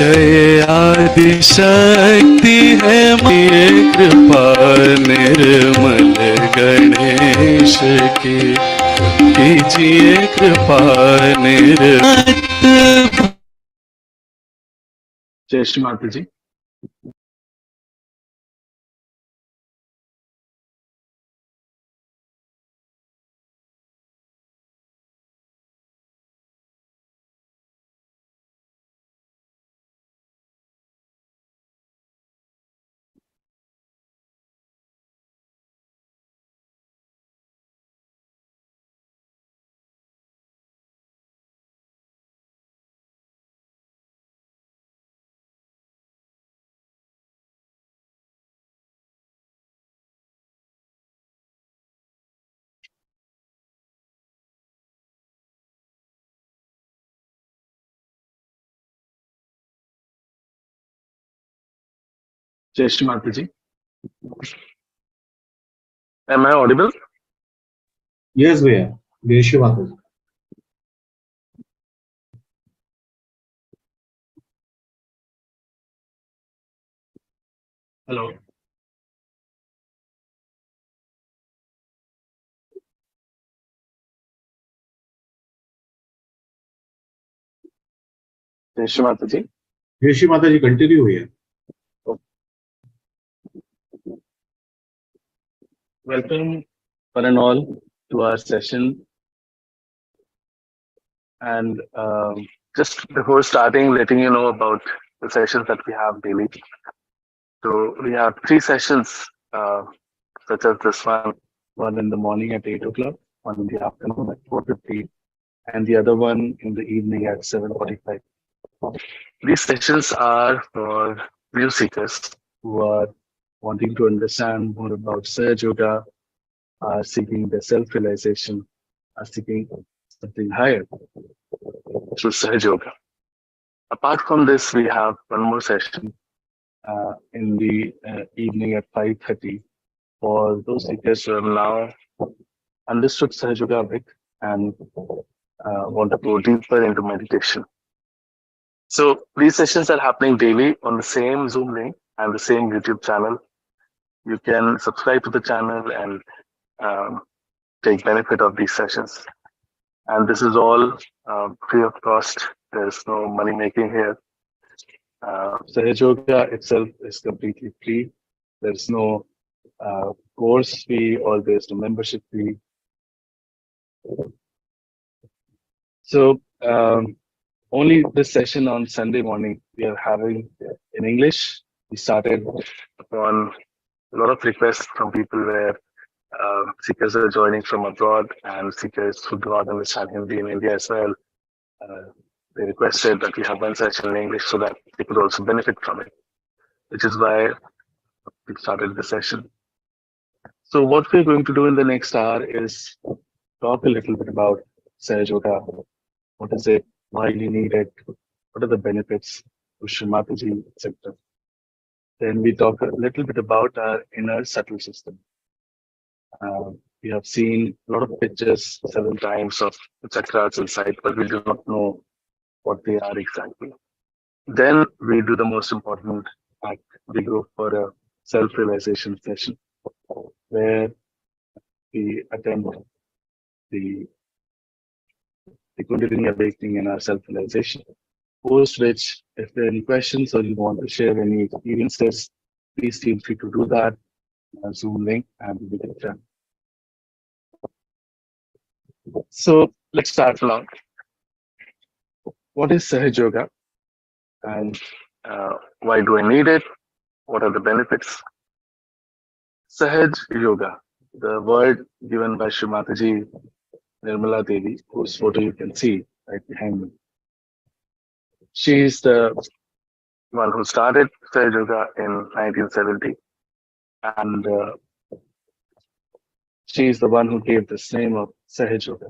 जय आदि शक्ति है ये कृपा निर्मल गणेश की कीजिए कृपा निर्मल। जय श्री माता जी। जय श्री माता जी। Am I audible? Yes, भैया जय श्री माता जी। हेलो। जय श्री माता जी। जय श्री माता जी कंटिन्यू भैया। Welcome one and all to our session. And just before starting, letting you know about the sessions that we have daily. So we have 3 sessions, such as this one in the morning at 8 o'clock, one in the afternoon at 4:50, and the other one in the evening at 7:45. These sessions are for view seekers who are wanting to understand more about Sahaja Yoga, are seeking their self-realization, are seeking something higher through Sahaja Yoga. Apart from this, we have one more session in the evening at 5:30 for those seekers who have now understood Sahaja Yoga a bit and want to go deeper into meditation. So these sessions are happening daily on the same Zoom link and the same YouTube channel. You can subscribe to the channel and take benefit of these sessions. And this is all free of cost. There's no money making here. Sahaja Yoga itself is completely free. There's no course fee or there's no membership fee. So only this session on Sunday morning we are having in English. We started upon a lot of requests from people where seekers are joining from abroad and seekers who do not understand Hindi in India as well. They requested that we have one session in English so that they could also benefit from it, which is why we started the session. So what we're going to do in the next hour is talk a little bit about Sahaja Yoga. What is it? Why you need it? What are the benefits to Shree Mataji, etc. Then we talk a little bit about our inner subtle system. We have seen a lot of pictures several times of the chakras inside, but we do not know what they are exactly. Then we do the most important act. We go for a self-realization session where we attempt the, the Kundalini awakening and our self-realization. Post which, if there are any questions or you want to share any experiences, please feel free to do that on our Zoom link and we will get done. So let's start along. What is Sahaja Yoga and why do I need it? What are the benefits? Sahaj Yoga, the word given by Shree Mataji, Nirmala Devi, whose photo you can see right behind me. She is the one who started Sahaj Yoga in 1970, and she is the one who gave this name of Sahaj Yoga.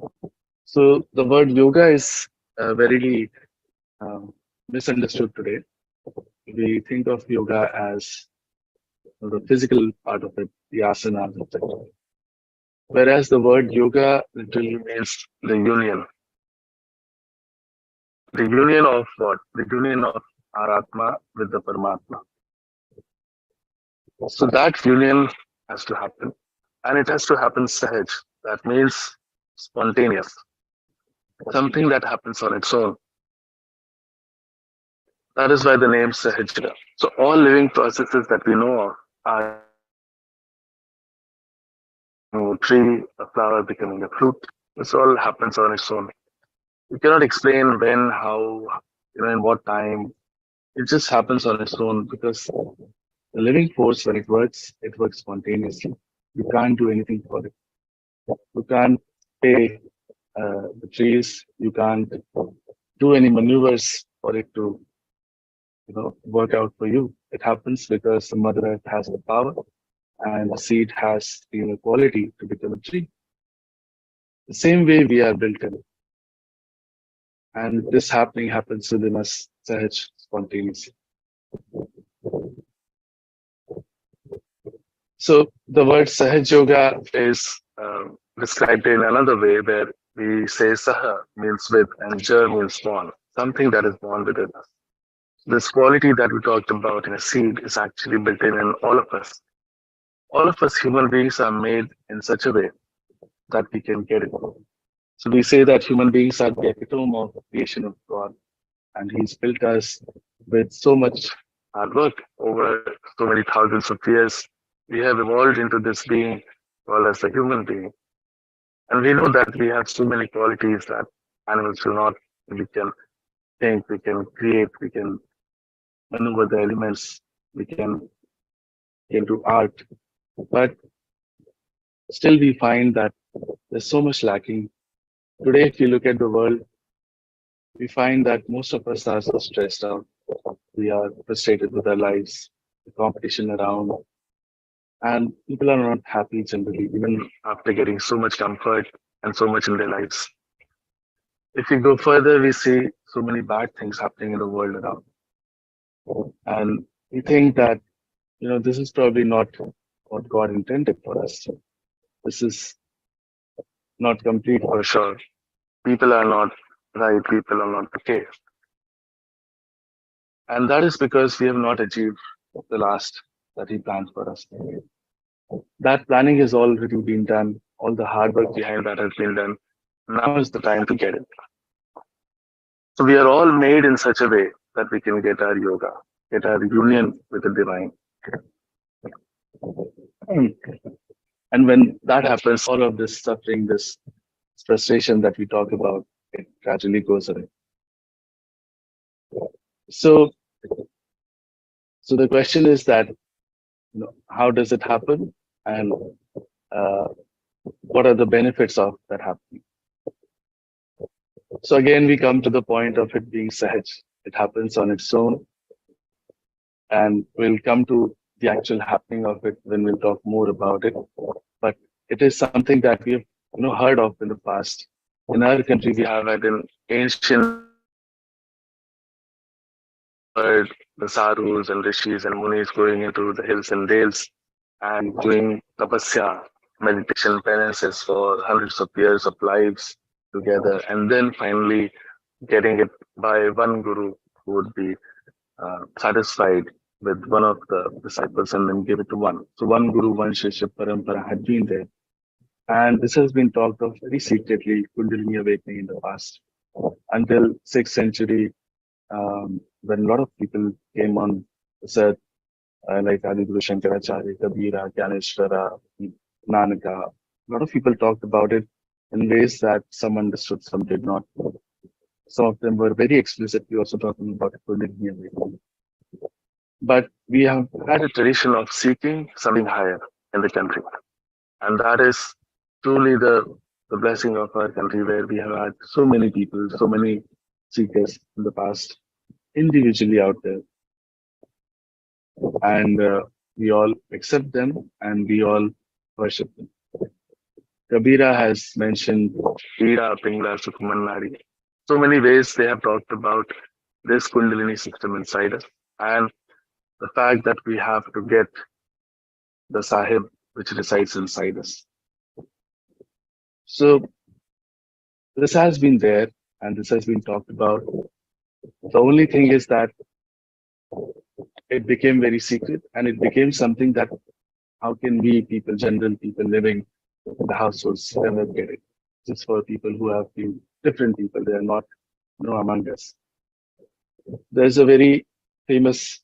So the word yoga is very misunderstood today. We think of yoga as the physical part of it, the asanas, etc. Whereas the word yoga literally means the union. The union of what? The union of our Atma with the Paramatma. So that union has to happen, and it has to happen sahaj. That means spontaneous, something that happens on its own. That is why the name Sahajra. So all living processes that we know of are a tree, a flower becoming a fruit. This all happens on its own. You cannot explain when, how, in what time. It just happens on its own because the living force, when it works spontaneously. You can't do anything for it. You can't pay the trees. You can't do any maneuvers for it to, work out for you. It happens because the Mother Earth has the power and the seed has the quality to become a tree. The same way we are built in, and this happening happens within us, Sahaj, spontaneously. So the word Sahaj Yoga is described in another way where we say Saha means with and Jar means born, something that is born within us. This quality that we talked about in a seed is actually built in all of us. All of us human beings are made in such a way that we can get it. So we say that human beings are the epitome of the creation of God, and He's built us with so much hard work over so many thousands of years. We have evolved into this being called as a human being, and we know that we have so many qualities that animals do not. We can think, we can create, we can maneuver the elements, we can do art, but still we find that there's so much lacking. Today, if you look at the world, we find that most of us are so stressed out. We are frustrated with our lives, the competition around, and people are not happy generally, even after getting so much comfort and so much in their lives. If we go further, we see so many bad things happening in the world around. And we think that, this is probably not what God intended for us. This is not complete for sure. People are not right, people are not okay. And that is because we have not achieved the last that He planned for us. That planning has already been done. All the hard work behind that has been done. Now is the time to get it. So we are all made in such a way that we can get our yoga, get our union with the divine. And when that happens, all of this suffering, this frustration that we talk about, it gradually goes away. So, so the question is that, how does it happen, and uh, what are the benefits of that happening? So again, we come to the point of it being sahaj. It happens on its own, and we'll come to the actual happening of it when we'll talk more about it. But it is something that we have, heard of in the past. In our country, we have had an ancient heard the sadhus and rishis and munis going into the hills and dales and doing tapasya, meditation penances for hundreds of years of lives together, and then finally getting it by one guru who would be satisfied with one of the disciples and then give it to one. So one guru, one shishya parampara had been there. And this has been talked of very secretly, Kundalini awakening in the past, until 6th century, when a lot of people came on this earth, like Adiguru Shankaracharya, Kabira, Gyaneshwara, Nanaka. A lot of people talked about it in ways that some understood, some did not. Some of them were very explicitly also talking about Kundalini awakening. But we have had a tradition of seeking something higher in the country. And that is truly the blessing of our country, where we have had so many people, so many seekers in the past, individually out there. And we all accept them and we all worship them. Kabira has mentioned Ida Pingla Sukumanari. So many ways they have talked about this Kundalini system inside us, and the fact that we have to get the Sahib which resides inside us. So this has been there and this has been talked about. The only thing is that it became very secret and it became something that how can we people, general people living in the households ever get it? Just for people who have been different people, they are not among us. There's a very famous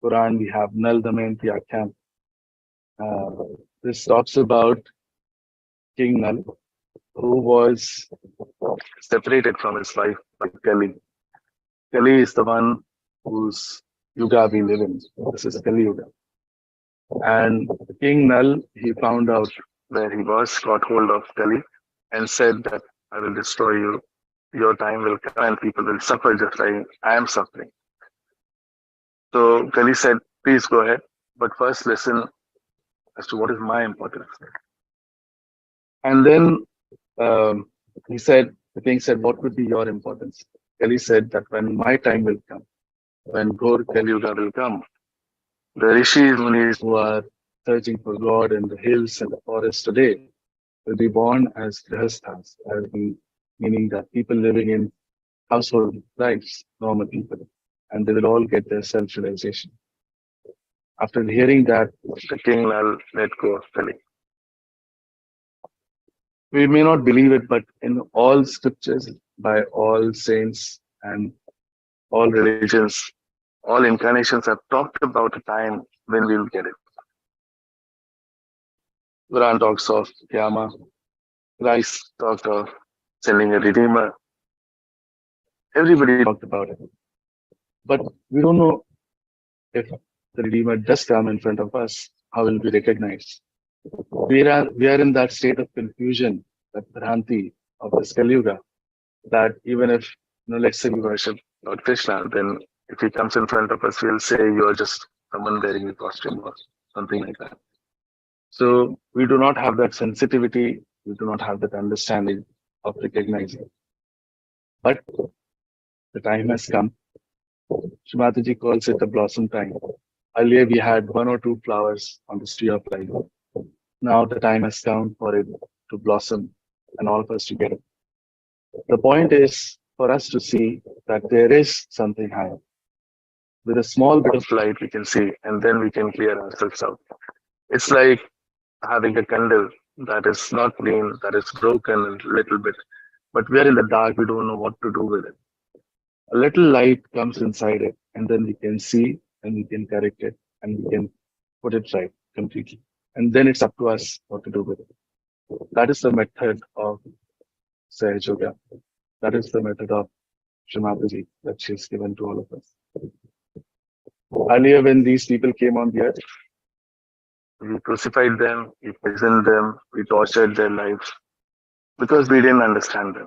Quran, we have Nal Damayanti Akhyan. This talks about King Nal, who was separated from his wife by Kali. Kali is the one whose yuga we live in. This is Kali Yuga. And King Nal, he found out where he was, got hold of Kali, and said that I will destroy you. Your time will come and people will suffer just like I am suffering. So Kali said, please go ahead, but first listen as to what is my importance. And then the king said, what would be your importance? Kali said that when my time will come, when Ghor Kali Yuga will come, the rishis, munis who are searching for God in the hills and the forests today will be born as grihasthas, meaning that people living in household lives, normal people, and they will all get their self-realization. After hearing that, the king will let go of Kali. We may not believe it, but in all scriptures, by all saints and all religions, all incarnations have talked about a time when we will get it. Quran talks of Qiyamah, Christ talked of sending a redeemer. Everybody talked about it. But we don't know if the redeemer does come in front of us, how will we recognize? We are in that state of confusion, that Bhranti of this Kali Yuga, that even if, let's say we worship Lord Krishna, then if he comes in front of us, we'll say you're just someone wearing a costume or something like that. So we do not have that sensitivity, we do not have that understanding of recognizing. But the time has come. Shree Mataji calls it the blossom time. Earlier we had one or two flowers on the tree of life. Now the time has come for it to blossom and all of us to get it. The point is for us to see that there is something higher. With a small bit of light we can see and then we can clear ourselves out. It's like having a candle that is not clean, that is broken a little bit, but we are in the dark, we don't know what to do with it. A little light comes inside it, and then we can see and we can correct it and we can put it right completely. And then it's up to us what to do with it. That is the method of Sahaja. That is the method of Shree Mataji that she's given to all of us. Earlier, when these people came on the earth, we crucified them, we poisoned them, we tortured their lives because we didn't understand them.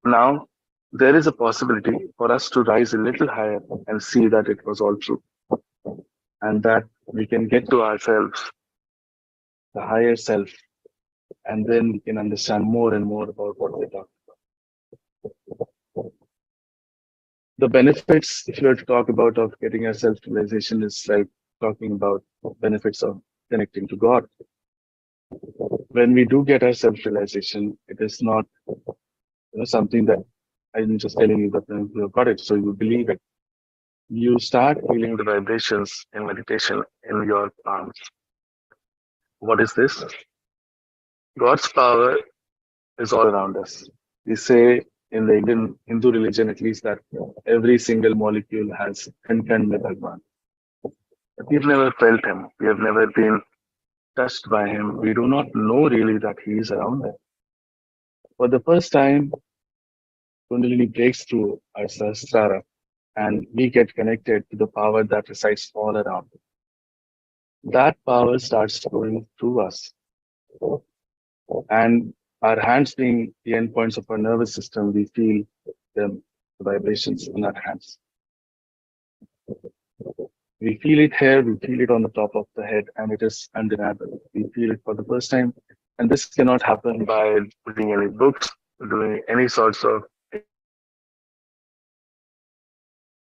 Now, there is a possibility for us to rise a little higher and see that it was all true and that we can get to ourselves, the higher self, and then we can understand more and more about what they talk about. The benefits, if you were to talk about of getting a self-realization, is like talking about benefits of connecting to God. When we do get our self-realization, it is not something that I'm just telling you that you have got it, so you believe it. You start feeling the vibrations in meditation in your palms. What is this? God's power is all around us. We say in the Indian Hindu religion, at least, that every single molecule has contained with Bhagwan. But we've never felt him. We have never been touched by him. We do not know really that he is around us. For the first time, Kundalini breaks through our Sahasrara and we get connected to the power that resides all around. That power starts flowing through us. And our hands being the endpoints of our nervous system, we feel the vibrations in our hands. We feel it here, we feel it on the top of the head, and it is undeniable. We feel it for the first time. And this cannot happen by reading any books, doing any sorts of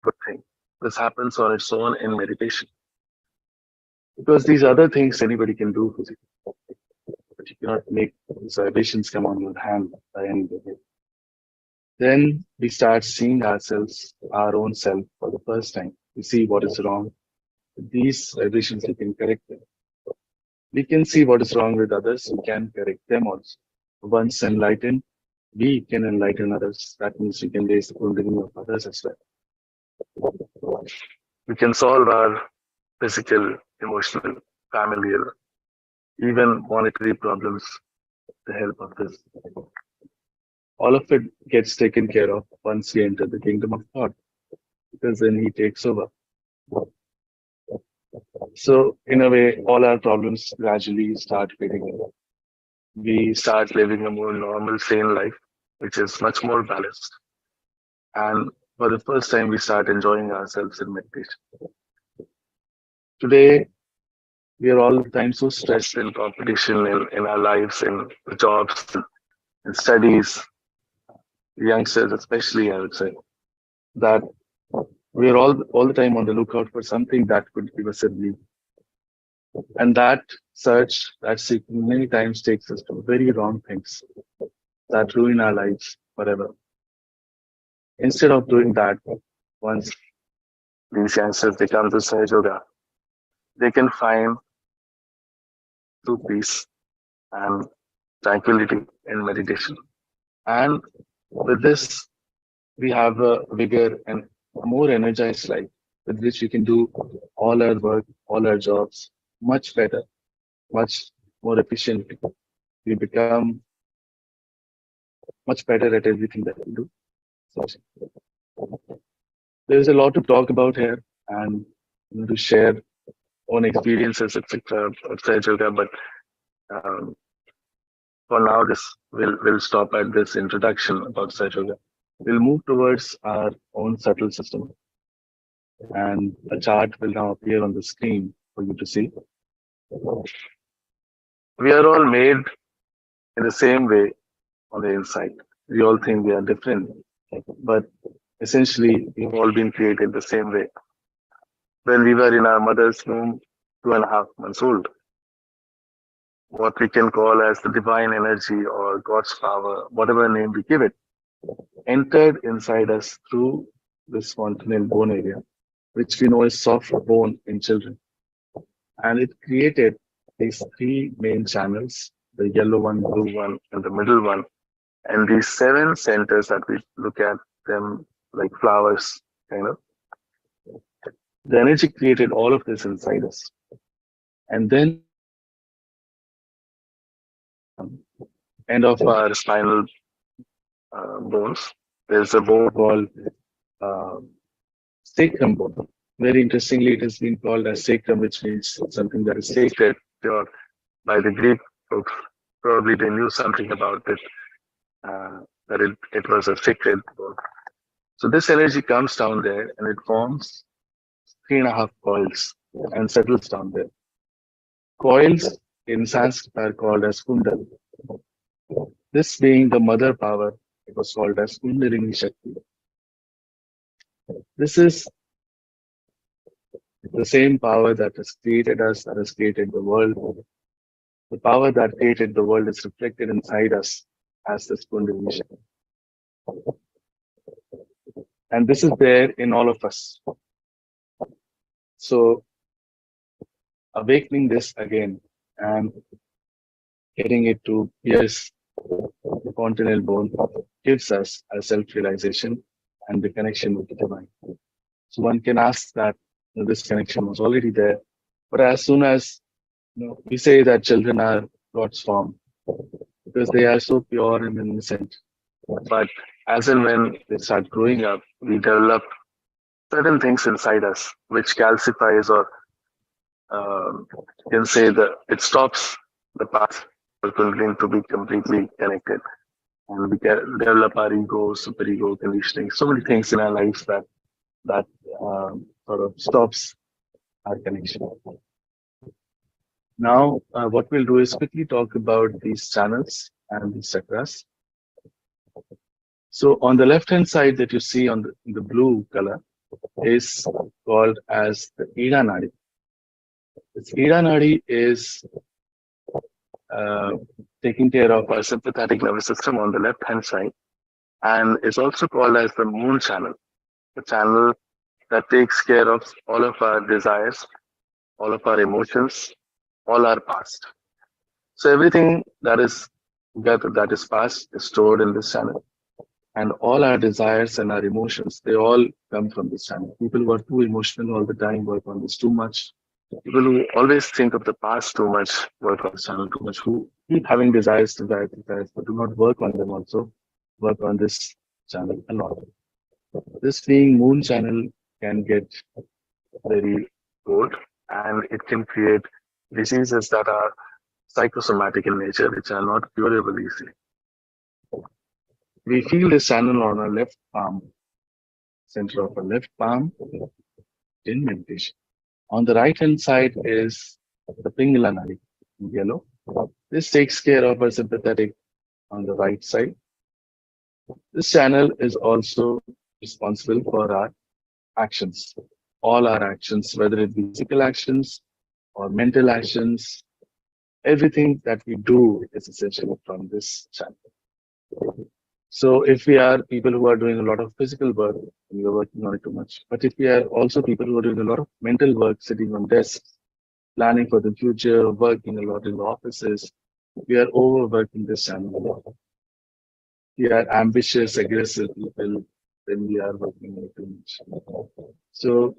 good thing. This happens on its own in meditation. Because these other things anybody can do physically. But you cannot make these vibrations come on your hand by any way. Then we start seeing ourselves, our own self for the first time. We see what is wrong. With these vibrations, we can correct them. We can see what is wrong with others. We can correct them also. Once enlightened, we can enlighten others. That means we can raise the kundalini of others as well. We can solve our physical, emotional, familial, even monetary problems with the help of this. All of it gets taken care of once we enter the kingdom of God, because then He takes over. So, in a way, all our problems gradually start fading away. We start living a more normal, sane life, which is much more balanced. And for the first time, we start enjoying ourselves in meditation. Today, we are all the time so stressed in competition in our lives, in jobs, in studies, youngsters especially, I would say, that we are all the time on the lookout for something that could give us a relief. And that search, that seeking many times takes us to very wrong things that ruin our lives forever. Instead of doing that, once these youngsters they come to Sahaja Yoga, they can find true peace and tranquility in meditation. And with this, we have a bigger and more energized life with which we can do all our work, all our jobs much better, much more efficiently. We become much better at everything that we do. So there's a lot to talk about here and to share own experiences, etc. outside yoga. But um, for now, this will stop at this introduction about Saj Yoga. We'll move towards our own subtle system, and a chart will now appear on the screen for you to see. We are all made in the same way on the inside. We all think we are different, but essentially, we've all been created the same way. When we were in our mother's womb, 2.5 months old, what we can call as the divine energy or God's power, whatever name we give it, entered inside us through this fontanel bone area, which we know is soft bone in children. And it created these three main channels, the yellow one, blue one, and the middle one. And these seven centers that we look at them like flowers, kind of. The energy created all of this inside us. And then end of our spinal bones, there's a bone called uh, sacrum bone. Very interestingly, it has been called as sacrum, which means something that is sacred. Or by the Greek folks, probably they knew something about it, that it was a sacred bone. So this energy comes down there and it forms 3.5 coils and settles down there. Coils in Sanskrit are called as kundal. This being the mother power, it was called as Kundalini Shakti. This is the same power that has created us, that has created the world. The power that created the world is reflected inside us as this Kundalini Shakti. And this is there in all of us. So, awakening this again and getting it to pierce the continental bone gives us a self realization and the connection with the divine. So, one can ask that this connection was already there. But as soon as we say that children are God's form because they are so pure and innocent. But as and when they start growing up, we develop certain things inside us which calcifies or can say that it stops the path for Kundalini to be completely connected. And we can develop our ego, superego, conditioning, so many things in our lives that sort of stops our connection. Now, what we'll do is quickly talk about these channels and these chakras. So, on the left-hand side that you see on the blue color is called as the Ida Nadi. This Ida Nadi is uh, taking care of our sympathetic nervous system on the left-hand side, and it's also called as the moon channel, the channel that takes care of all of our desires, all of our emotions, all our past. So everything that is past is stored in this channel, and all our desires and our emotions, they all come from this channel. People who are too emotional all the time work on this too much. People who always think of the past too much work on this channel too much. Who keep having desires, but do not work on them also work on this channel a lot. This being moon channel can get very old, and it can create diseases that are psychosomatic in nature, which are not curable easily. We feel this channel on our left palm, center of our left palm in meditation. On the right hand side is the Pingala Nadi in yellow. This takes care of our sympathetic on the right side. This channel is also responsible for our actions, all our actions, whether it be physical actions or mental actions. Everything that we do is essentially from this channel. So if we are people who are doing a lot of physical work, we are working on it too much. But if we are also people who are doing a lot of mental work, sitting on desks, planning for the future, working a lot in the offices, we are overworking this channel a lot. We are ambitious, aggressive people, then we are working on it too much. So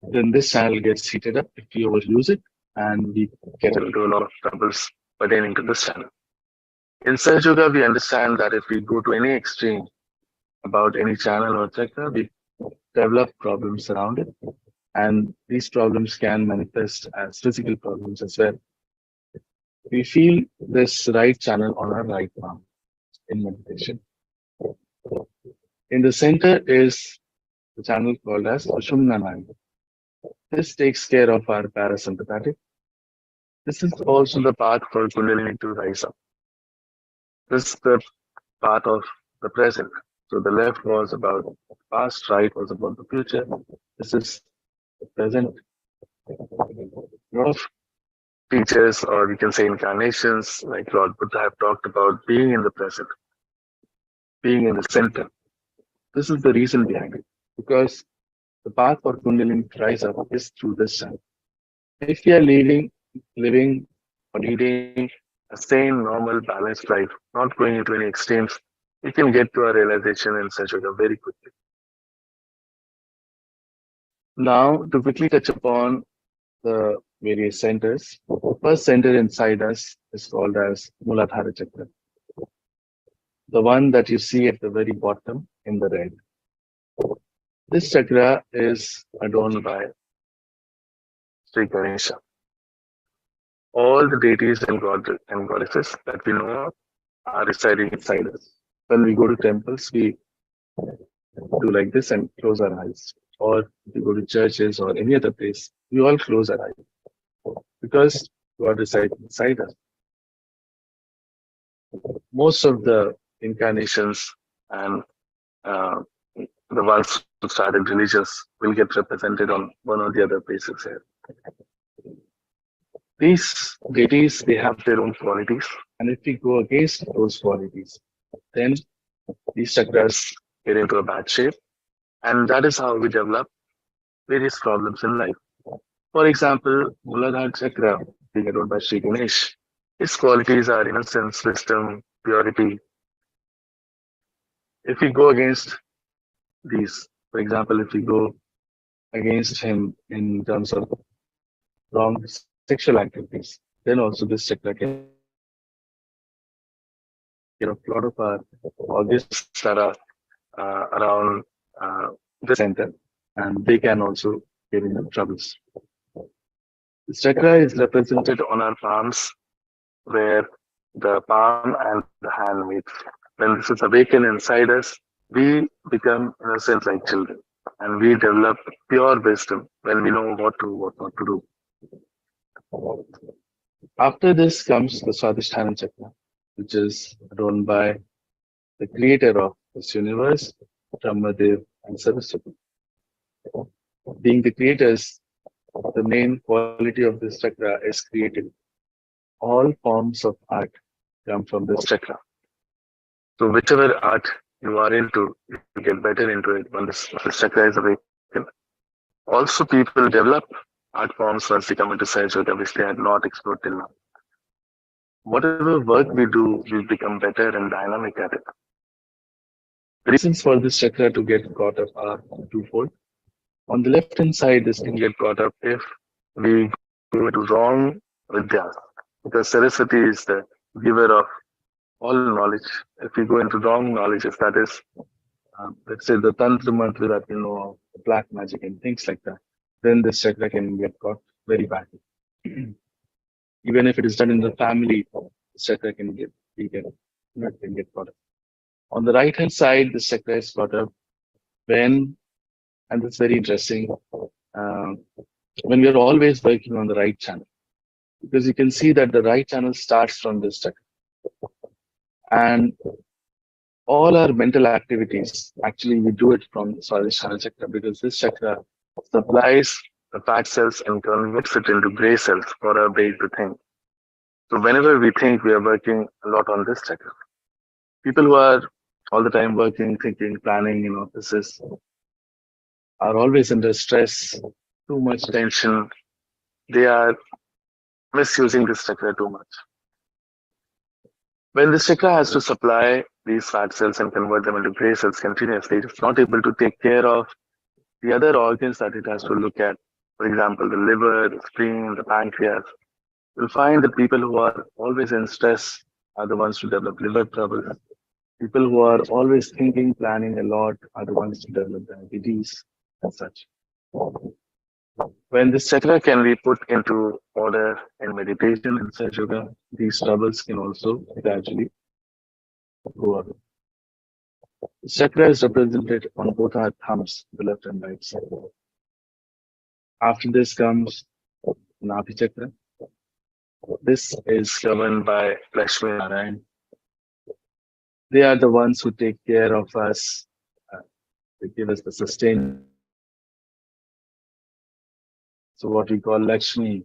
then this channel gets heated up if we overuse it, and we get into a lot of troubles pertaining to this channel. In Saj Yoga, we understand that if we go to any extreme about any channel or chakra, we develop problems around it. And these problems can manifest as physical problems as well. We feel this right channel on our right palm in meditation. In the center is the channel called as Sushumna Nadi. This takes care of our parasympathetic. This is also the path for Kundalini to rise up. This is the path of the present. So the left was about the past, right was about the future. This is the present. A lot of teachers, or we can say incarnations, like Lord Buddha, have talked about being in the present, being in the center. This is the reason behind it. Because the path for Kundalini to rise up is through this channel. If we are living or leading a sane, normal, balanced life, not going into any extremes, we can get to our realization in such a way very quickly. Now, to quickly touch upon the various centers, the first center inside us is called as Muladhara Chakra, the one that you see at the very bottom in the red. This chakra is adorned by Sri Ganesha. All the deities and goddesses that we know of are residing inside us. When we go to temples, we do like this and close our eyes. Or if we go to churches or any other place, we all close our eyes because God resides inside us. Most of the incarnations and uh, the ones who started religions will get represented on one or the other places here. These deities, they have their own qualities, and if we go against those qualities, then these chakras get into a bad shape, and that is how we develop various problems in life. For example, Muladhara Chakra, being adored by Sri Ganesh, his qualities are innocence, wisdom, purity. If we go against these, for example, if we go against him in terms of wrong sexual activities, then also this chakra can get affected. This can also take care of a lot of our organs that are around this center, and they can also get into troubles. This chakra is represented on our palms, where the palm and the hand meet. When this is awakened inside us, we become innocent like children, and we develop pure wisdom when we know what not to do. After this comes the Swadhisthana Chakra, which is run by the creator of this universe, Brahmadev and Saraswati. Being the creators, the main quality of this chakra is creativity. All forms of art come from this chakra. So whichever art you are into, you get better into it when this chakra is awakened. Also, people develop art forms once they come into Sahaja which they had not explored till now. Whatever work we do, we become better and dynamic at it. The reasons for this chakra to get caught up are twofold. On the left hand side, this can get caught up if we go into wrong vidyas. Because Saraswati is the giver of all knowledge. If we go into wrong knowledges, that is, let's say the Tantra mantra that we know of, the black magic and things like that, then this chakra can get caught very badly. Even if it is done in the family, this chakra can get caught up. On the right hand side, this chakra is caught up when, and that's very interesting, uh, when we are always working on the right channel. Because you can see that the right channel starts from this chakra. And all our mental activities, actually, we do it from the Swadhisthana chakra because this chakra supplies the fat cells and converts it into gray cells for our brain to think. So whenever we think, we are working a lot on this chakra. People who are all the time working, thinking, planning in offices are always under stress, too much tension. They are misusing this chakra too much. When this chakra has to supply these fat cells and convert them into gray cells continuously, it's not able to take care of the other organs that it has to look at. For example, the liver, the spleen, the pancreas. You'll find that people who are always in stress are the ones who develop liver trouble. People who are always thinking, planning a lot are the ones who develop diabetes and such. When this chakra can be put into order in meditation and Sahaja yoga, these troubles can also gradually go away. The chakra is represented on both our thumbs, the left and right side. After this comes Nabhi chakra. This is governed by Lakshmi Narayan. They are the ones who take care of us. They give us the sustenance. So what we call Lakshmi,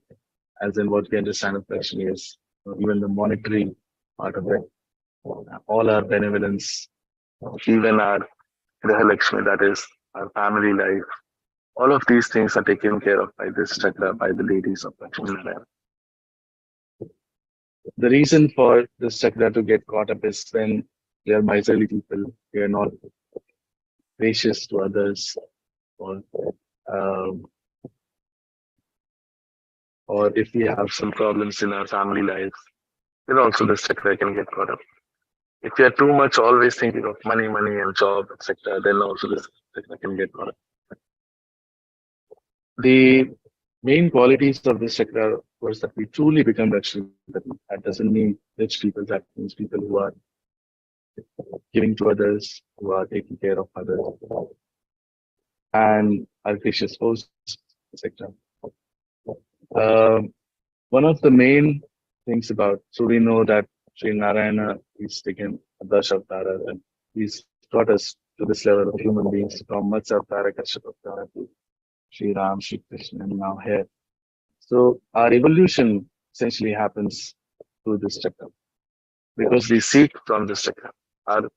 as in what we understand of Lakshmi is even the monetary part of it, all our benevolence, even our Graha Lakshmi, that is our family life. All of these things are taken care of by this chakra, by the ladies of Lakshmi Narayan. The reason for this chakra to get caught up is when we are miserly people, we are not gracious to others, or um, or if we have some problems in our family lives, then also this chakra can get caught up. If you are too much always thinking of money, money and job, etc., then also this chakra can get caught up. The main qualities of this chakra was that we truly become Lakshmipati. That doesn't mean rich people, that means people who are giving to others, who are taking care of others, and are gracious hosts, etc. One of the main things about, so we know that Sri Narayana is taken a Dash Avtara and he's brought us to this level of human beings from Matsya Avtara, Kashyap Avtara to Sri Ram, Sri Krishna, and now here. So our evolution essentially happens through this chakra because we seek from this chakra. Our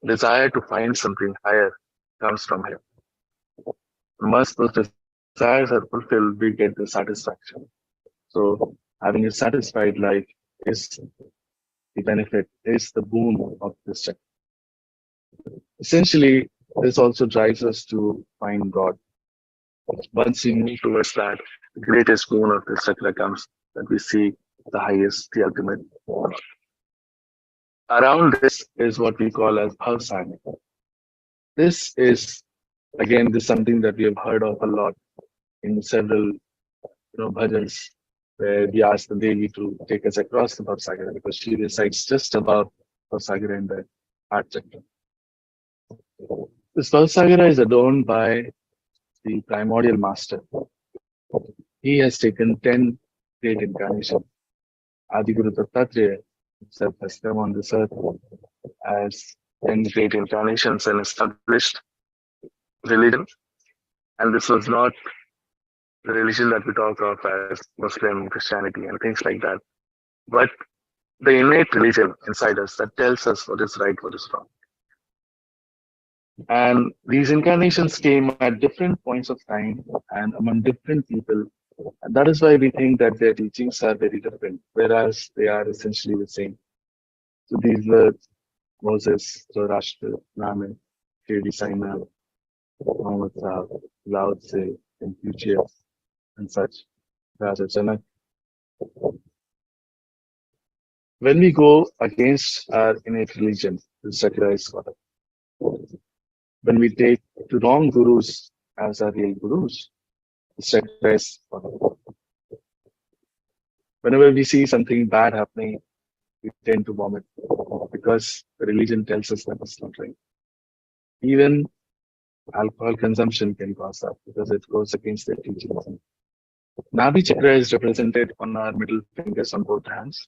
desire to find something higher comes from here. Once those desires are fulfilled, we get the satisfaction. So having a satisfied life is the benefit, is the boon of this chakra. Essentially, this also drives us to find God. Once we move towards that, the greatest boon of this chakra comes that we see the highest, the ultimate. Around this is what we call as bhavsagar. This is again this is something that we have heard of a lot in several bhajans where we ask the Devi to take us across the bhavsagar because she resides just above bhavsagar in the heart chakra. This bhavsagar is adorned by the primordial master. He has taken 10 great incarnations. Adi Guru Dattatreya himself has come on this earth as 10 great incarnations and established religion. And this was not the religion that we talk of as Muslim, Christianity, and things like that. But the innate religion inside us that tells us what is right, what is wrong. And these incarnations came at different points of time and among different people. And that is why we think that their teachings are very different, whereas they are essentially the same. So these were Moses, Zoroaster, Brahmin, Shirdi Saina, Muhammad Sahib, Lao Tse, Confucius, and such. Raja Janak. When we go against our innate religion, the secularized order, when we take the wrong gurus as our real gurus, the secularized order. Whenever we see something bad happening, we tend to vomit because the religion tells us that it's not right. Even alcohol consumption can cause that because it goes against their teachings. Nabi chakra is represented on our middle fingers on both hands,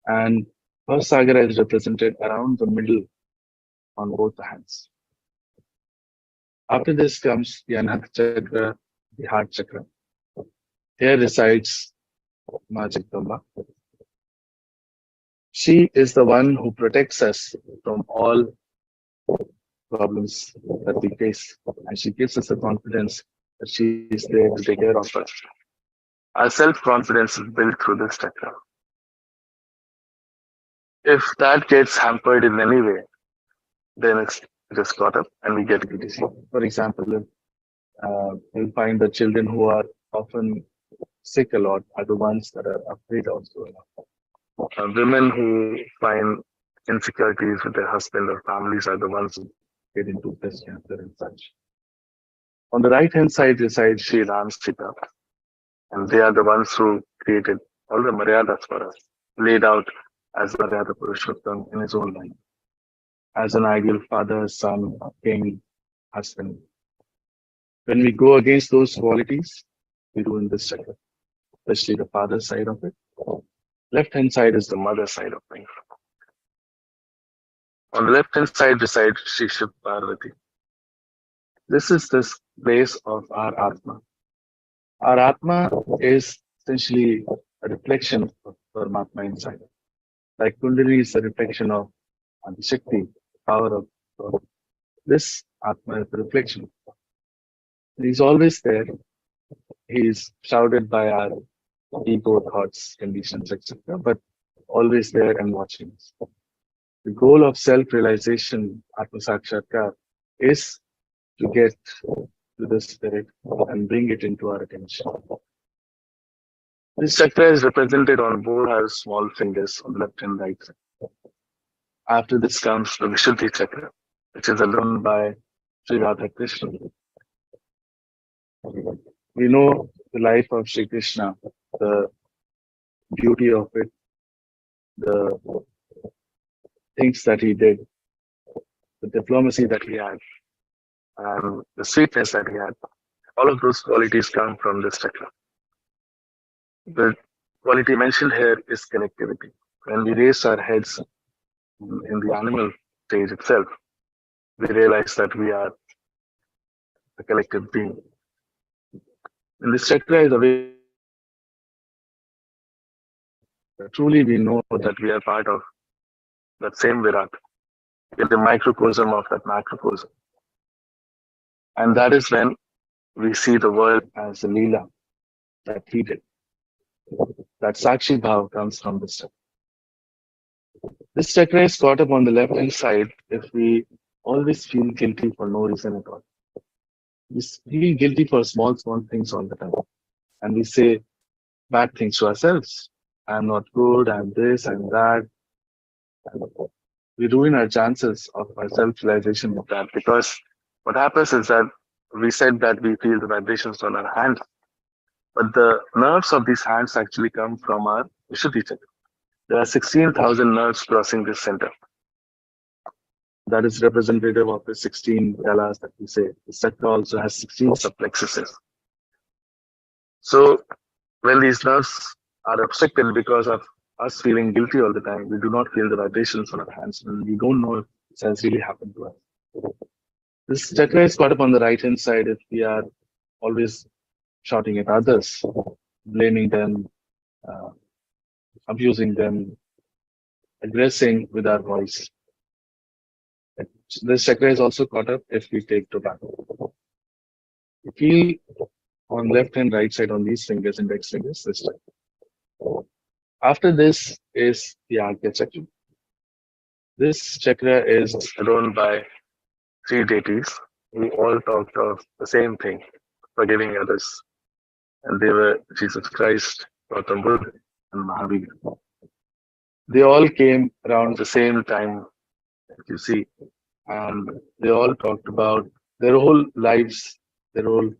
and Sagra is represented around the middle on both the hands. After this comes the Anahata chakra, the heart chakra. Here resides Ma Jagdamba. She is the one who protects us from all problems that we face, and she gives us the confidence that she is there to take care of us. Our self-confidence is built through this chakra. If that gets hampered in any way, then it is caught up and we get criticism. For example, you'll find the children who are often sick a lot are the ones that are afraid also a lot. Women who find insecurities with their husband or families are the ones who get into breast cancer and such. On the right hand side resides Sri Ram Sita, and they are the ones who created all the Maryadas for us, laid out as Maryada Purushottam in his own life, as an ideal father, son, king, husband. When we go against those qualities, we ruin this chakra, especially the father side of it. Left hand side is the mother side of things. On the left hand side resides Shri Shiv Parvati. This is this place of our Atma. Our Atma is essentially a reflection of Paramatma inside. Like Kundalini is a reflection of Shakti, power of God. This Atma is a reflection. He's always there. He is shrouded by our ego, thoughts, conditions, etc., but always there and watching us. The goal of self-realization, Atma Sakshatkar, is to get to the spirit and bring it into our attention. This chakra is represented on both our small fingers on the left and right side. After this comes the Vishuddhi chakra, which is alone by Sri Radha Krishna. We know the life of Sri Krishna, the beauty of it, the things that he did, the diplomacy that he had, and the sweetness that he had. All of those qualities come from this chakra. The quality mentioned here is connectivity. When we raise our heads in the animal stage itself, we realize that we are a collective being. And this chakra is awakened truly we know that we are part of that same Virat. We are the microcosm of that macrocosm. And that is when we see the world as a Leela that he did. That Sakshi Bhav comes from this chakra. This chakra is caught up on the left hand side if we always feel guilty for no reason at all. We feel guilty for small things all the time. And we say bad things to ourselves. I'm not good, I'm this, I'm that. We ruin our chances of our self-realization with that because what happens is that we said that we feel the vibrations on our hands, but the nerves of these hands actually come from our Vishuddhi chakra. There are 16,000 nerves crossing this center. That is representative of the 16 galas that we say. The chakra also has 16 subplexuses. So when these nerves are obstructed because of us feeling guilty all the time, we do not feel the vibrations on our hands and we don't know if this has really happened to us. This chakra is caught up on the right hand side if we are always shouting at others, blaming them, abusing them, aggressing with our voice. This chakra is also caught up if we take tobacco. You feel on left and right side on these fingers, index fingers, this time. After this is the Agya chakra. This chakra is ruled by three deities who all talked of the same thing, forgiving others. And they were Jesus Christ, Gautam Buddha, and Mahavir. They all came around the same time, if you see, and they all talked about their whole lives, their whole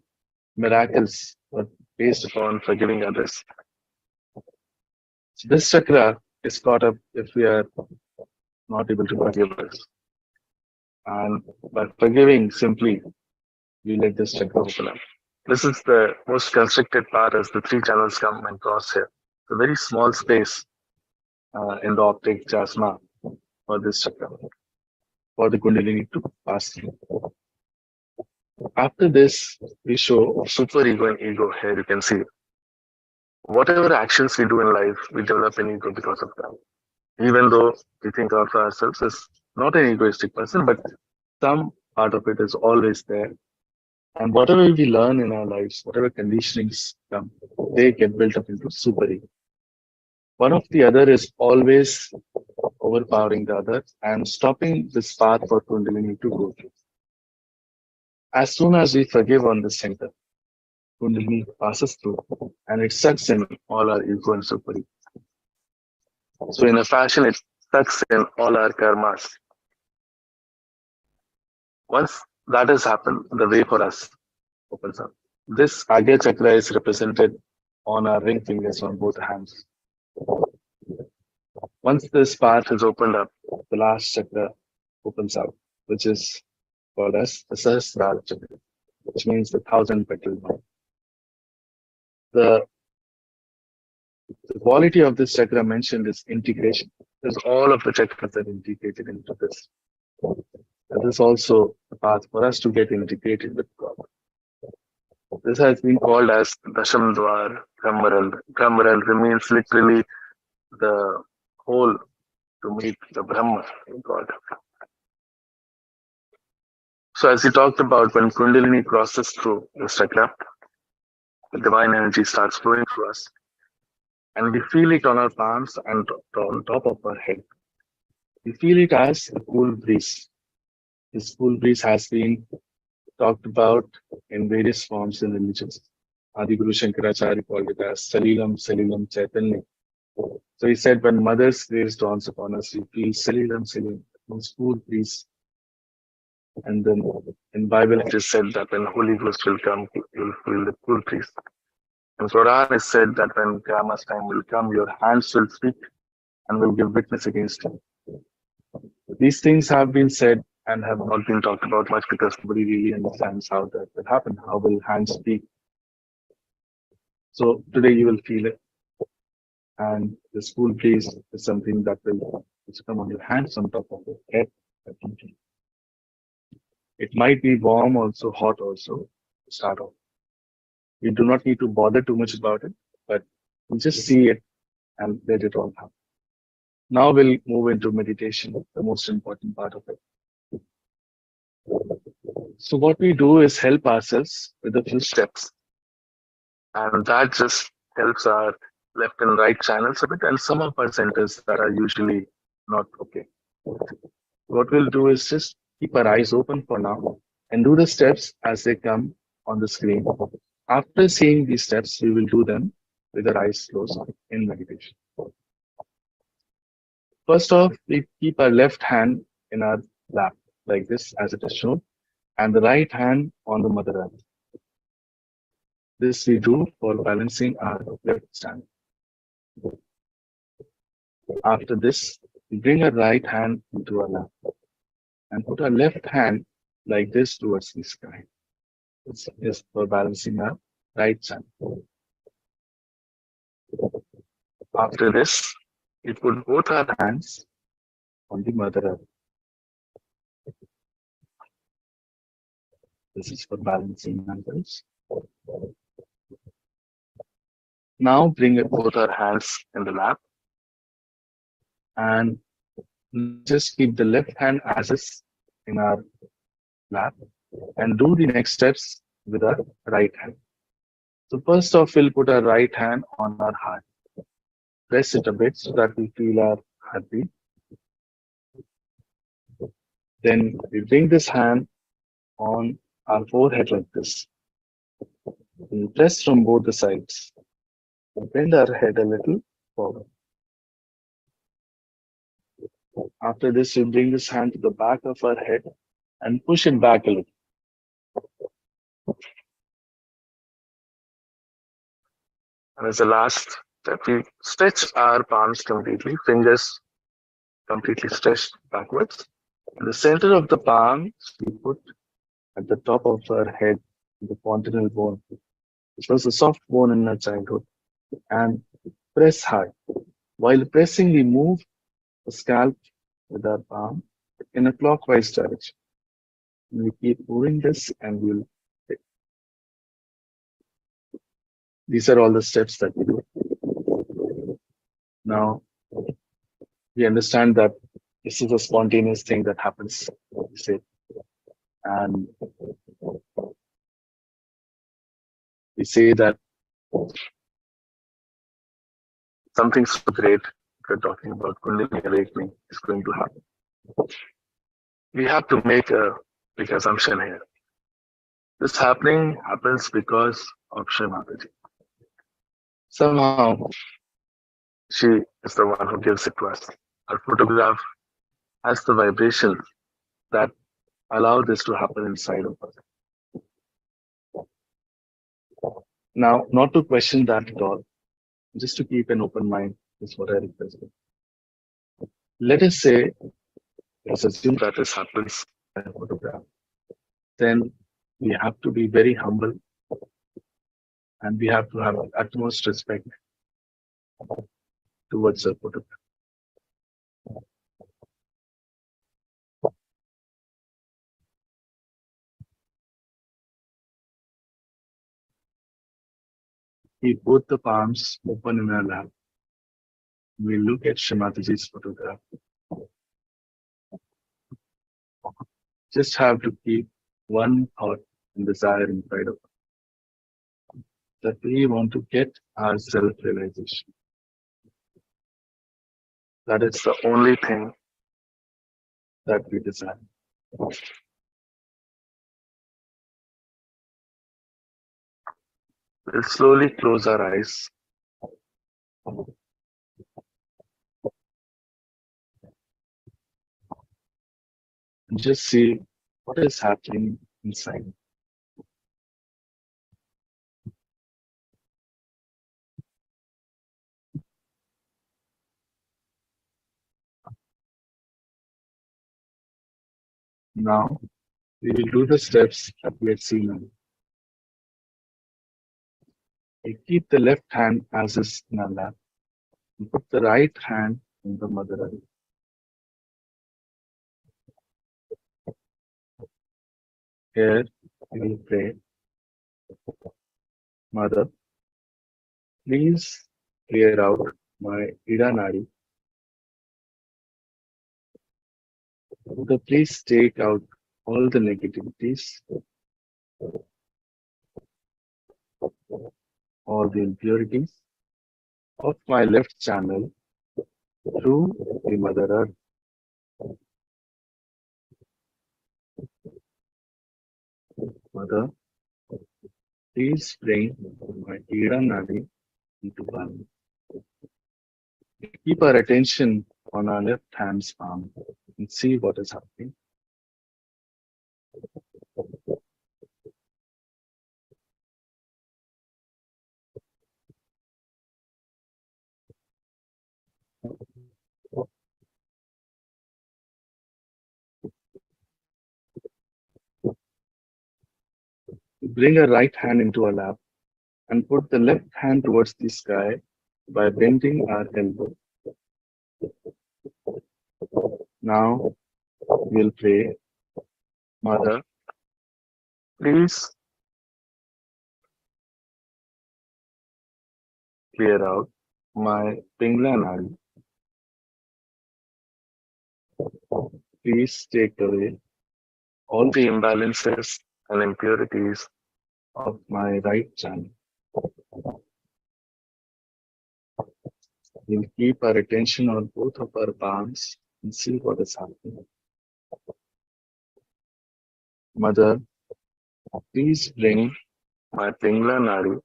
miracles were based upon forgiving others. So this chakra is caught up if we are not able to forgive others. And by forgiving simply, we let this chakra open up. This is the most constricted part as the three channels come and cross here. It's a very small space in the optic chiasma for this chakra, for the Kundalini to pass through. After this, we show super ego and ego. Here you can see whatever actions we do in life, we develop an ego because of that. Even though we think of ourselves as not an egoistic person, but some part of it is always there. And whatever we learn in our lives, whatever conditionings come, they get built up into super ego. One of the other is always overpowering the other and stopping this path for Kundalini to go through. As soon as we forgive on the center, Kundalini passes through and it sucks in all our ego and super ego. So in a fashion, it sucks in all our karmas. Once that has happened, the way for us opens up. This Agya chakra is represented on our ring fingers on both hands. Once this path is opened up, the last chakra opens out, which is called as the Sahasrara chakra, which means the thousand petal one. The, the quality of this chakra mentioned is integration, because all of the chakras are integrated into this. That is also a path for us to get integrated with God. This has been called as Dasham Dwar Brahmarandra. Brahmarandra means literally the hole to meet the Brahma, God. So as we talked about, when Kundalini crosses through this chakra, the divine energy starts flowing through us. And we feel it on our palms and on top of our head. We feel it as a cool breeze. This cool breeze has been talked about in various forms in religions. Adi Guru Shankaracharya called it as Salilam Salilam Chaitanya. So he said, when Mother's grace dawns upon us, we feel Salilam Salilam, means cool breeze. And then in Bible it is said that when Holy Ghost will come, you'll feel the cool breeze. In Quran it said that when Qiyamah's time will come, your hands will speak and will give witness against him. These things have been said and have not been talked about much because nobody really understands how that will happen. How will hands speak? So today you will feel it. And the school breeze is something that will come on your hands on top of your head. It might be warm also, hot also to start off. You do not need to bother too much about it, but you just see it and let it all happen. Now we'll move into meditation, the most important part of it. So what we do is help ourselves with a few steps. And that just helps our left and right channels a bit and some of our centers that are usually not okay. What we'll do is just keep our eyes open for now and do the steps as they come on the screen. After seeing these steps, we will do them with our eyes closed in meditation. First off, we keep our left hand in our lap like this as it is shown and the right hand on the mother earth. This we do for balancing our left stand. After this, we bring our right hand into our lap and put our left hand like this towards the sky. This is for balancing our right stand. After this, we put both our hands on the mother earth. This is for balancing ourselves. Now bring both our hands in the lap and Now just keep the left hand as is in our lap and do the next steps with our right hand. So first off, we'll put our right hand on our heart. Press it a bit so that we feel our heartbeat. Then we bring this hand on our forehead like this. We press from both the sides. We bend our head a little forward. After this, we bring this hand to the back of our head and push it back a little. And as the last step, we stretch our palms completely, fingers completely stretched backwards. In the center of the palms, we put at the top of our head the fontanel bone, which was a soft bone in our childhood, and press hard. While pressing, we move the scalp with our palm in a clockwise direction. We keep moving this, and we'll. These are all the steps that we do. Now, we understand that this is a spontaneous thing that happens, we say, and we say that something so great we're talking about Kundalini awakening is going to happen. We have to make a big assumption here. This happening happens because of Shree Mataji. Somehow, she is the one who gives it to us. Her photograph has the vibration that allow this to happen inside of us. Now, not to question that at all, just to keep an open mind is what I request. Let us say, let's assume that this happens in a photograph. Then we have to be very humble and we have to have utmost respect towards the photograph. Keep both the palms open in our lap. We look at Shree Mataji's photograph. Just have to keep one thought and desire inside of us that we want to get our self-realization. That is the only thing that we desire. We'll slowly close our eyes. And just see what is happening inside. Now, we will do the steps that we had seen earlier. We keep the left hand as is in our lap and put the right hand in the mother eye. Here, we will pray, Mother, please clear out my Ida Nadi. Mother, please take out all the negativities, all the impurities of my left channel through the Mother Earth. Mother, please bring my Ida Nadi into balance. Keep our attention on our left hand's palm and see what is happening. Bring our right hand into our lap and put the left hand towards the sky by bending our elbow. Now we'll pray, Mother, please clear out my Pingla Nadi. Please take away all the imbalances and impurities of my right channel. We'll keep our attention on both of our palms and see what is happening. Mother, please bring my Pingla Nadi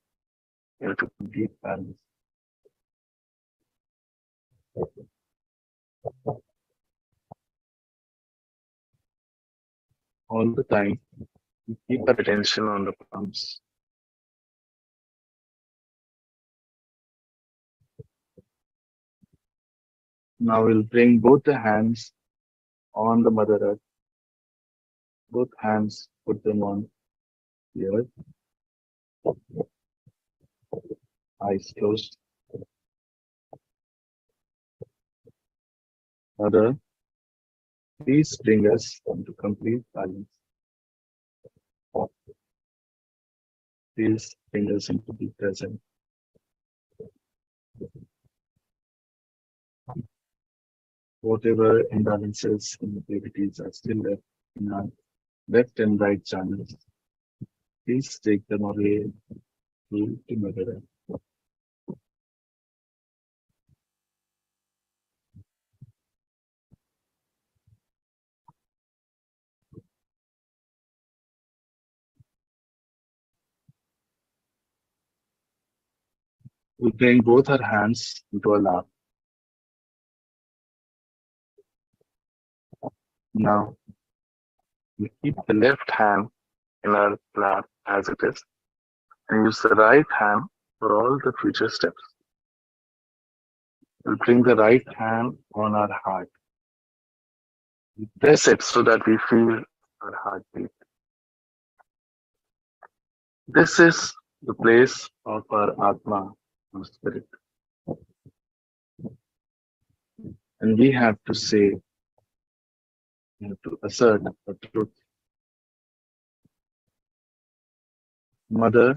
into complete balance. All the time, we keep our attention on the palms. Now we'll bring both the hands on the Mother Earth. Both hands, put them on the earth. Eyes closed. Mother, please bring us into complete balance. Please bring us into the present. Whatever imbalances and impurities are still left in our left and right channels, please take them away through the Mother Earth. We bring both our hands into our lap. Now, we keep the left hand in our lap as it is and use the right hand for all the future steps. We bring the right hand on our heart. We press it so that we feel our heartbeat. This is the place of our Atma, our spirit. And we have to say, we have to assert the truth. Mother,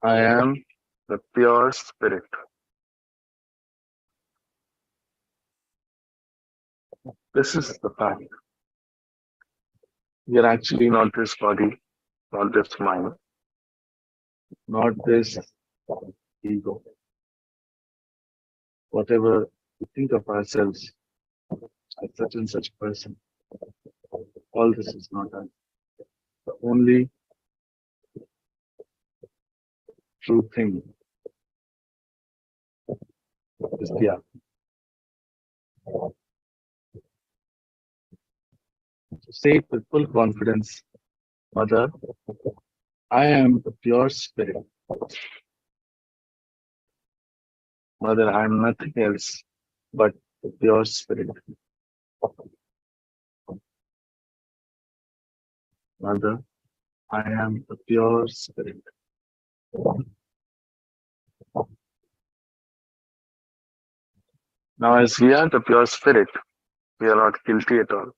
I am the pure spirit. This is the fact. We are actually not this body, not this mind, not this ego. Whatever we think of ourselves as such and such person, all this is not us. The only true thing is the Atma. So say it with full confidence, Mother, I am the pure spirit. Mother, I am nothing else but the pure spirit. Mother, I am the pure spirit. Now, as we are the pure spirit, we are not guilty at all.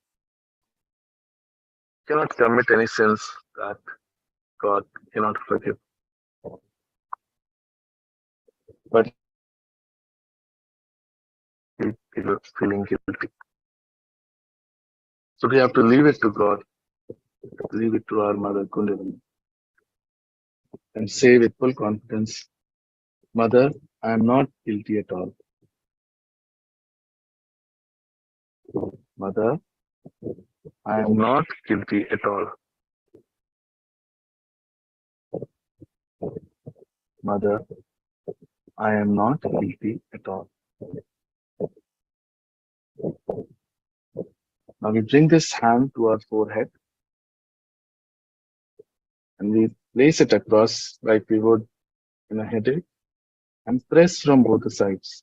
Cannot commit any sins that God cannot forgive. But we feel feeling guilty. So we have to leave it to God, leave it to our Mother Kundalini, and say with full confidence, Mother, I am not guilty at all. Mother, I am not guilty at all. Mother, I am not guilty at all. Now we bring this hand to our forehead and we place it across like we would in a headache and press from both the sides.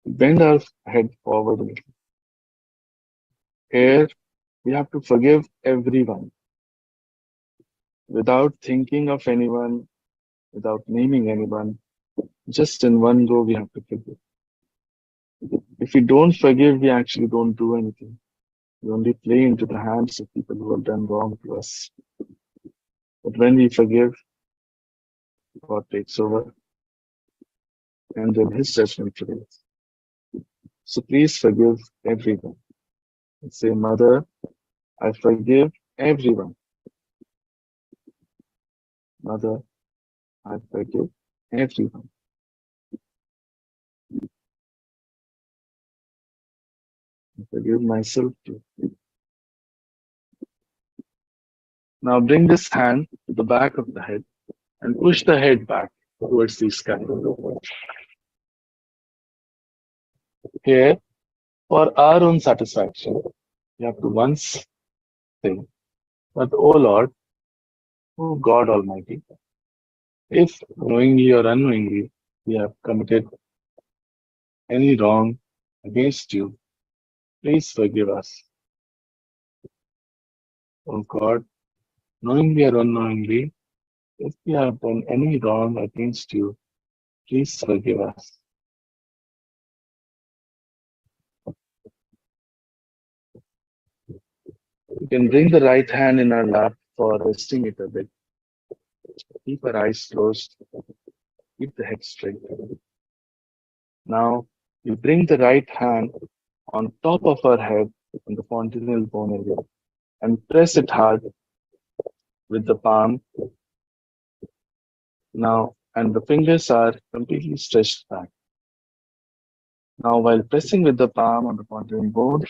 Bend our head forward a little. Here, we have to forgive everyone without thinking of anyone, without naming anyone. Just in one go, we have to forgive. If we don't forgive, we actually don't do anything. We only play into the hands of people who have done wrong to us. But when we forgive, God takes over and then His judgment prevails. So please forgive everyone. and say, Mother, I forgive everyone. Mother, I forgive everyone. I forgive myself too. Now bring this hand to the back of the head and push the head back towards the sky. Here, for our own satisfaction, we have to once say, but O Lord, O God Almighty, if knowingly or unknowingly we have committed any wrong against you, please forgive us. O God, knowingly or unknowingly, if we have done any wrong against you, please forgive us. We can bring the right hand in our lap for resting it a bit. Keep our eyes closed. Keep the head straight. Now, we bring the right hand on top of our head on the fontanel bone area and press it hard with the palm. Now, and the fingers are completely stretched back. Now, while pressing with the palm on the fontanel bone,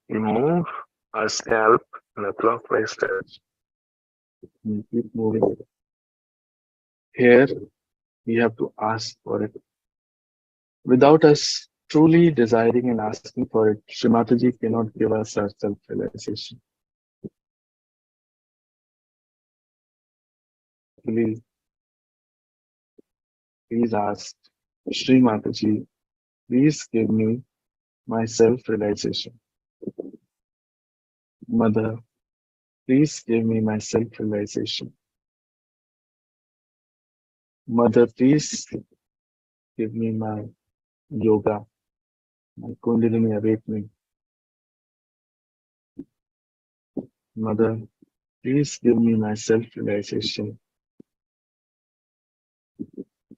we move our scalp in a clockwise direction. We keep moving. Here, we have to ask for it. Without us truly desiring and asking for it, Shree Mataji cannot give us our self-realization. Please, please ask Shree Mataji, please give me my self-realization. Mother, please give me my self-realization. Mother, please give me my yoga, my Kundalini awakening. Mother, please give me my self-realization.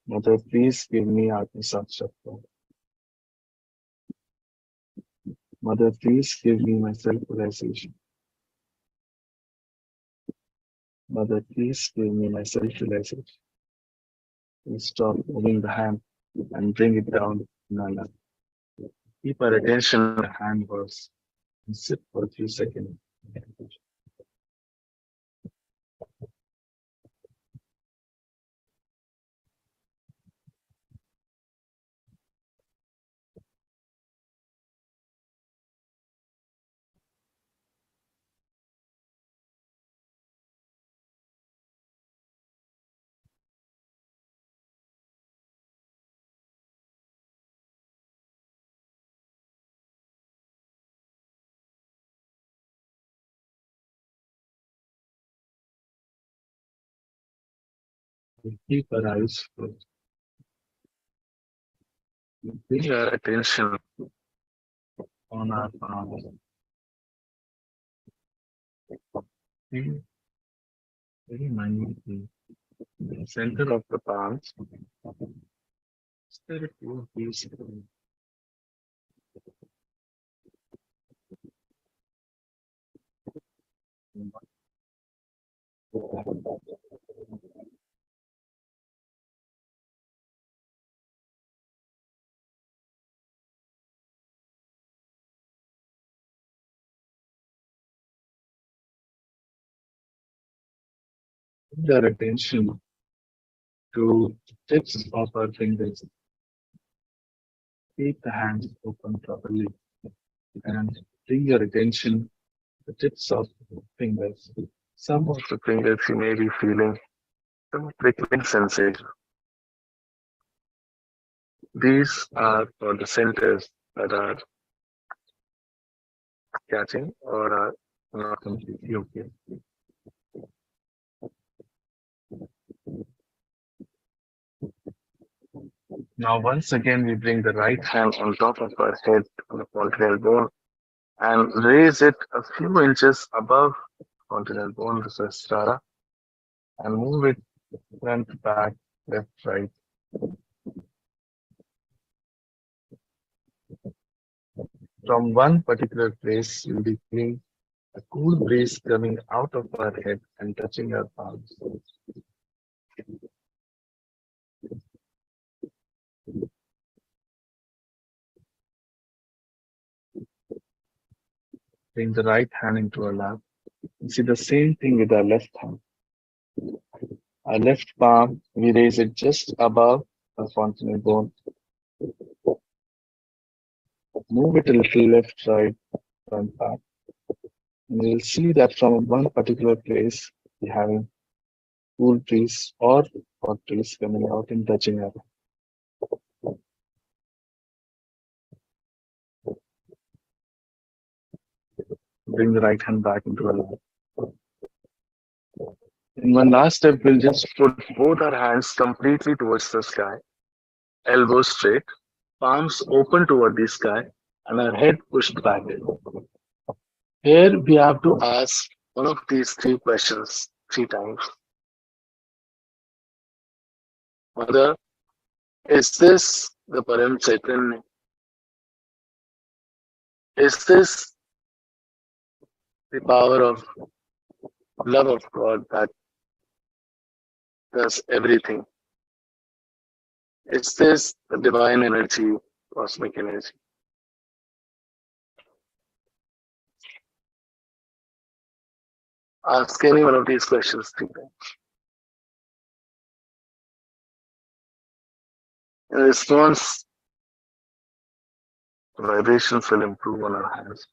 Mother, please give me Atma Sakshatकार. Mother, please give me my self-realization. Mother, please give me my self-realization. Please stop moving the hand and bring it down in our lap. Keep our attention on the hand verse and sit for a few seconds. We keep our eyes closed. We bring our attention on our palms. Feel very minutely in the center of the palms. Is there a few piece? Bring our attention to the tips of our fingers. Keep the hands open properly and bring your attention to the tips of the fingers. Some of the fingers you may be feeling some prickling sensation. These are for the centers that are catching or are not completely okay. Now, once again, we bring the right hand on top of our head on the fontanel bone and raise it a few inches above fontanel bone, the Sahasrara, and move it front, back, left, right. From one particular place, you'll be feeling a cool breeze coming out of our head and touching our palms. Bring the right hand into our lap and see the same thing with our left hand. Our left palm, we raise it just above our fontanel bone. Move it a little left, right, front, back. And you'll see that from one particular place, we having cool breeze or hot breeze coming out and touching our. Bring the right hand back into our lap. In one last step, we'll just put both our hands completely towards the sky, elbows straight, palms open toward the sky, and our head pushed back. Here we have to ask one of these three questions three times. Mother, is this the Param Chaitanya? Is this the power of love of God that does everything? Is this the divine energy, cosmic energy? Ask any one of these questions three times. In response, the vibrations will improve on our hands.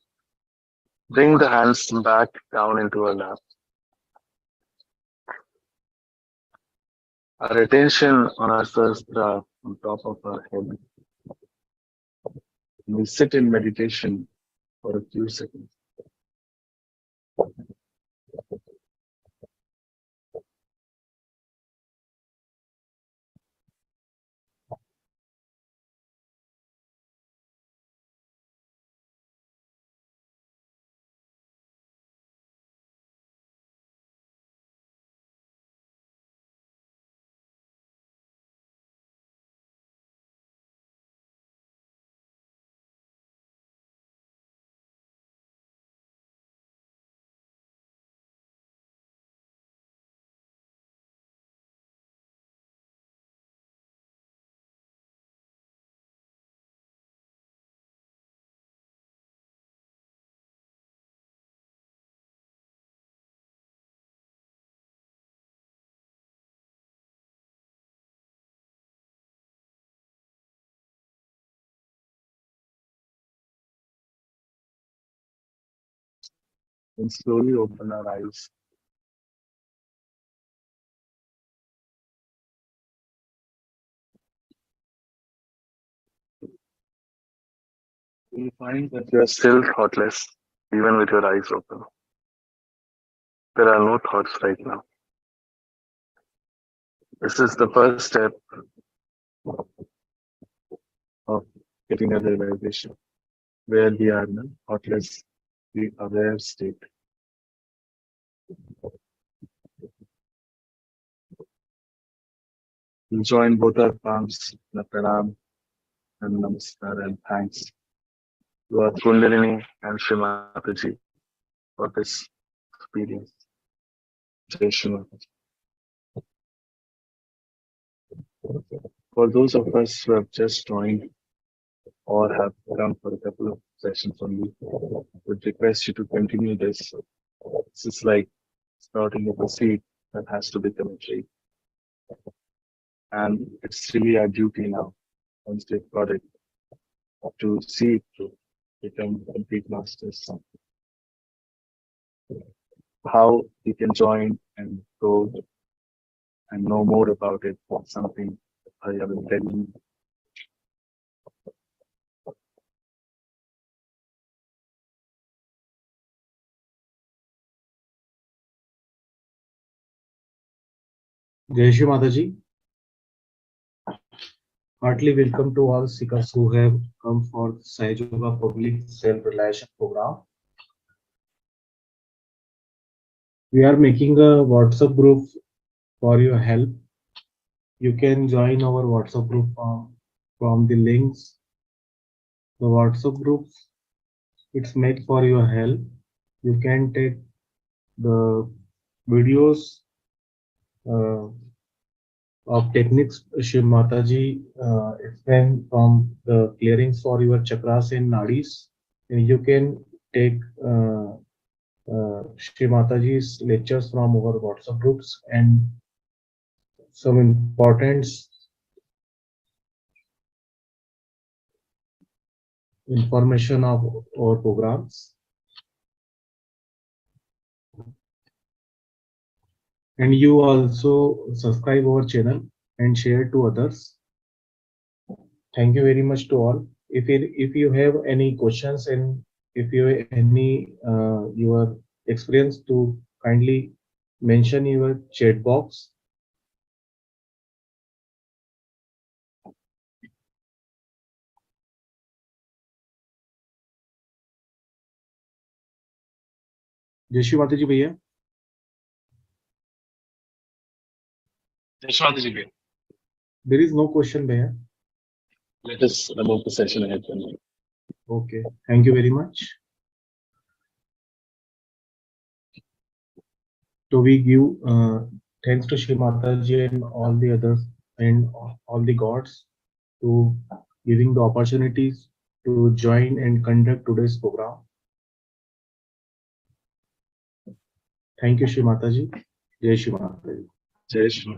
Bring the hands back down into our lap. Our attention on our sahasrara on top of our head. We sit in meditation for a few seconds. And slowly open our eyes. You'll find that you are still thoughtless, even with your eyes open. There are no thoughts right now. This is the first step of getting a realization where we are in a thoughtless, aware state. We'll join both our palms in a pranam and namaskar and thanks to our Kundalini and Shree Mataji for this experience. Jai Shri Mataji. For those of us who have just joined or have come for a couple of sessions only, I would request you to continue this. This is like sprouting of a seed that has to become a tree. And it's really our duty now, once we've got it, to see it through, become complete masters. How we can join and go and know more about it, something I will tell you. Jai Shri Mataji, heartily welcome to all seekers who have come for Sahaja Public Self-Realization Program. We are making a WhatsApp group for your help. You can join our WhatsApp group from the links. The WhatsApp groups It's made for your help. You can take the videos uh, of techniques Shiv Mataji explained from the clearings for your chakras and nadis. And you can take Shri Mataji's lectures from our WhatsApp groups and some important information of our programs. And you also subscribe our channel and share to others. Thank you very much to all. If you have any questions and if you have any your experience to kindly mention in your chat box. जय श्री माता जी भैया. Yashwant ji, There is no question भैया. let us move the session ahead. Okay. Thank you very much. So we give thanks to Shri Mataji and all the others and all the gods to giving the opportunities to join and conduct today's program. Thank you, Shri Mataji. Jai Shri Mataji. Jai Shri.